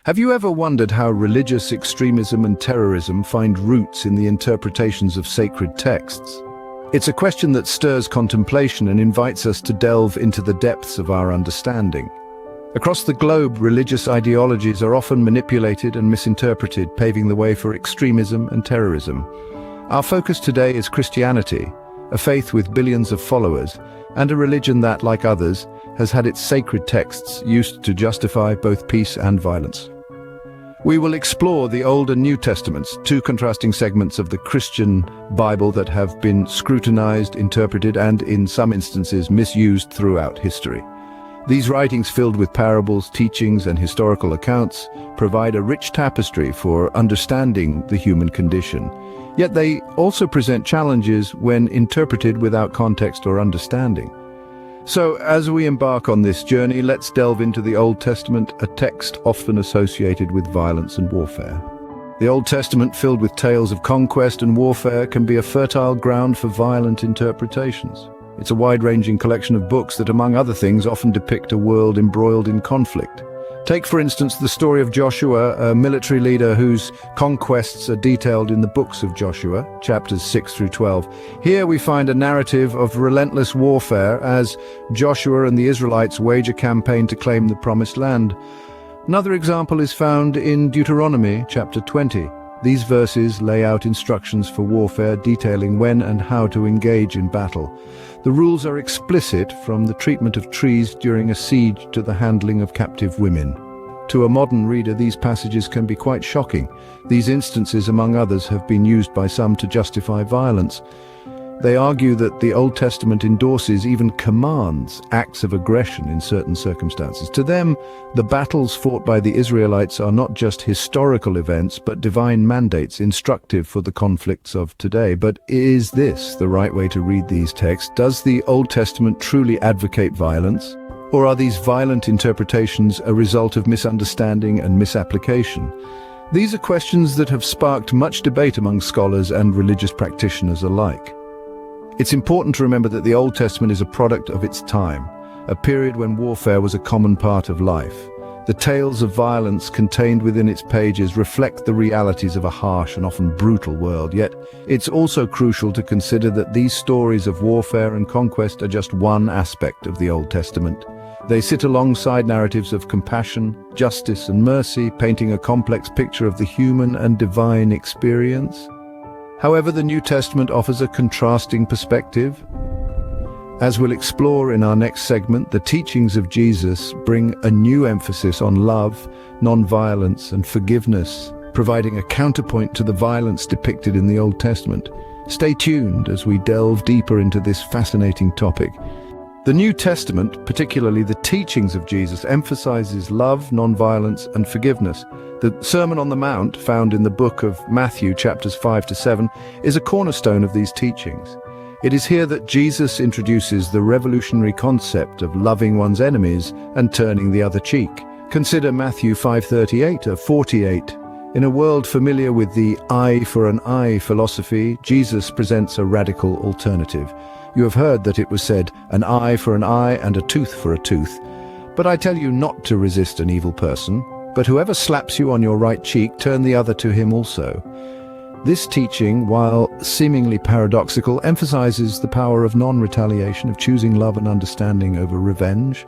Have you ever wondered how religious extremism and terrorism find roots in the interpretations of sacred texts? It's a question that stirs contemplation and invites us to delve into the depths of our understanding. Across the globe, religious ideologies are often manipulated and misinterpreted, paving the way for extremism and terrorism. Our focus today is Christianity, a faith with billions of followers, and a religion that, like others, has had its sacred texts used to justify both peace and violence. We will explore the Old and New Testaments, two contrasting segments of the Christian Bible that have been scrutinized, interpreted, and, in some instances, misused throughout history. These writings, filled with parables, teachings, and historical accounts, provide a rich tapestry for understanding the human condition. Yet they also present challenges when interpreted without context or understanding. So, as we embark on this journey, let's delve into the Old Testament, a text often associated with violence and warfare. The Old Testament, filled with tales of conquest and warfare, can be a fertile ground for violent interpretations. It's a wide-ranging collection of books that, among other things, often depict a world embroiled in conflict. Take, for instance, the story of Joshua, a military leader whose conquests are detailed in the books of Joshua, chapters 6 through 12. Here we find a narrative of relentless warfare as Joshua and the Israelites wage a campaign to claim the promised land. Another example is found in Deuteronomy, chapter 20. These verses lay out instructions for warfare, detailing when and how to engage in battle. The rules are explicit, from the treatment of trees during a siege to the handling of captive women. To a modern reader, these passages can be quite shocking. These instances, among others, have been used by some to justify violence. They argue that the Old Testament endorses, even commands, acts of aggression in certain circumstances. To them, the battles fought by the Israelites are not just historical events, but divine mandates instructive for the conflicts of today. But is this the right way to read these texts? Does the Old Testament truly advocate violence? Or are these violent interpretations a result of misunderstanding and misapplication? These are questions that have sparked much debate among scholars and religious practitioners alike. It's important to remember that the Old Testament is a product of its time, a period when warfare was a common part of life. The tales of violence contained within its pages reflect the realities of a harsh and often brutal world, yet it's also crucial to consider that these stories of warfare and conquest are just one aspect of the Old Testament. They sit alongside narratives of compassion, justice, and mercy, painting a complex picture of the human and divine experience. However, the New Testament offers a contrasting perspective. As we'll explore in our next segment, the teachings of Jesus bring a new emphasis on love, non-violence, and forgiveness, providing a counterpoint to the violence depicted in the Old Testament. Stay tuned as we delve deeper into this fascinating topic. The New Testament, particularly the teachings of Jesus, emphasizes love, non-violence, and forgiveness. The Sermon on the Mount, found in the book of Matthew, chapters 5 to 7, is a cornerstone of these teachings. It is here that Jesus introduces the revolutionary concept of loving one's enemies and turning the other cheek. Consider Matthew 5:38 or 48. In a world familiar with the eye for an eye philosophy, Jesus presents a radical alternative. You have heard that it was said, an eye for an eye and a tooth for a tooth. But I tell you not to resist an evil person, but whoever slaps you on your right cheek, turn the other to him also. This teaching, while seemingly paradoxical, emphasizes the power of non-retaliation, of choosing love and understanding over revenge.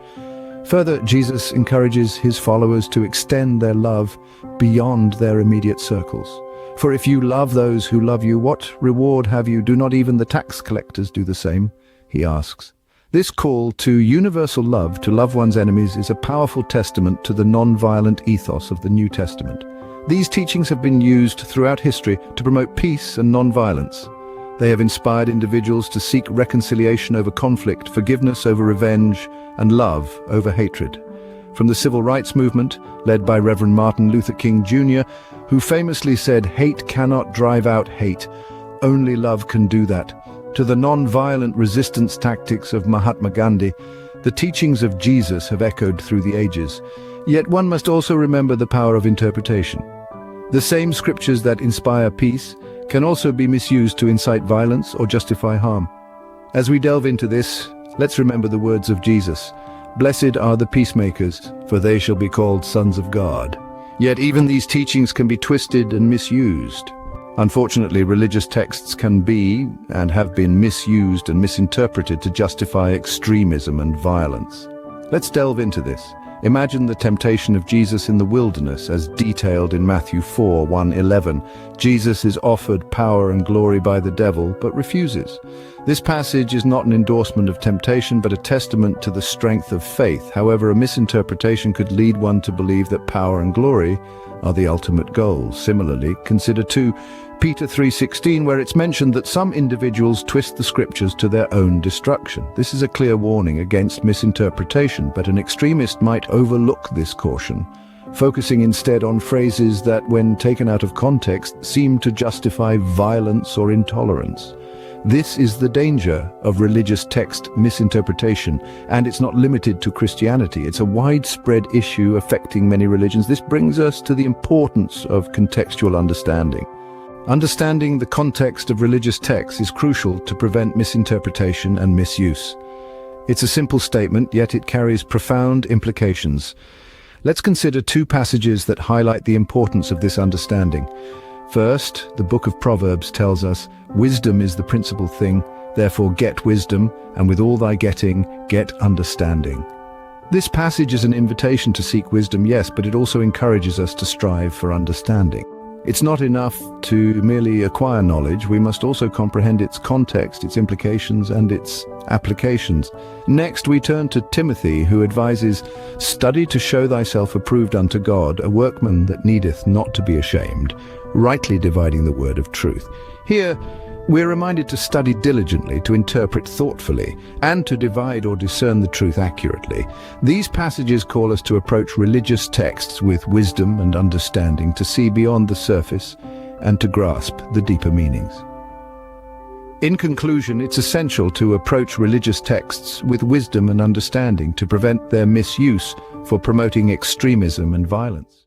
Further, Jesus encourages his followers to extend their love beyond their immediate circles. For if you love those who love you, what reward have you? Do not even the tax collectors do the same? He asks. This call to universal love, to love one's enemies, is a powerful testament to the non-violent ethos of the New Testament. These teachings have been used throughout history to promote peace and non-violence. They have inspired individuals to seek reconciliation over conflict, forgiveness over revenge, and love over hatred. From the civil rights movement, led by Reverend Martin Luther King Jr., who famously said, "Hate cannot drive out hate, only love can do that," to the non-violent resistance tactics of Mahatma Gandhi, the teachings of Jesus have echoed through the ages. Yet one must also remember the power of interpretation. The same scriptures that inspire peace can also be misused to incite violence or justify harm. As we delve into this, let's remember the words of Jesus. "Blessed are the peacemakers, for they shall be called sons of God." Yet even these teachings can be twisted and misused. Unfortunately, religious texts can be and have been misused and misinterpreted to justify extremism and violence. Let's delve into this. Imagine the temptation of Jesus in the wilderness as detailed in Matthew 4:1-11. Jesus is offered power and glory by the devil, but refuses. This passage is not an endorsement of temptation, but a testament to the strength of faith. However, a misinterpretation could lead one to believe that power and glory are the ultimate goal. Similarly, consider 2 Peter 3:16, where it's mentioned that some individuals twist the scriptures to their own destruction. This is a clear warning against misinterpretation, but an extremist might overlook this caution, focusing instead on phrases that, when taken out of context, seem to justify violence or intolerance. This is the danger of religious text misinterpretation, and it's not limited to Christianity. It's a widespread issue affecting many religions. This brings us to the importance of contextual understanding. Understanding the context of religious texts is crucial to prevent misinterpretation and misuse. It's a simple statement, yet it carries profound implications. Let's consider 2 passages that highlight the importance of this understanding. First, the book of Proverbs tells us, "Wisdom is the principal thing, therefore get wisdom, and with all thy getting, get understanding." This passage is an invitation to seek wisdom, yes, but it also encourages us to strive for understanding. It's not enough to merely acquire knowledge. We must also comprehend its context, its implications, and its applications. Next, we turn to Timothy, who advises, "Study to show thyself approved unto God, a workman that needeth not to be ashamed, rightly dividing the word of truth." Here, we're reminded to study diligently, to interpret thoughtfully, and to divide or discern the truth accurately. These passages call us to approach religious texts with wisdom and understanding, to see beyond the surface and to grasp the deeper meanings. In conclusion, it's essential to approach religious texts with wisdom and understanding to prevent their misuse for promoting extremism and violence.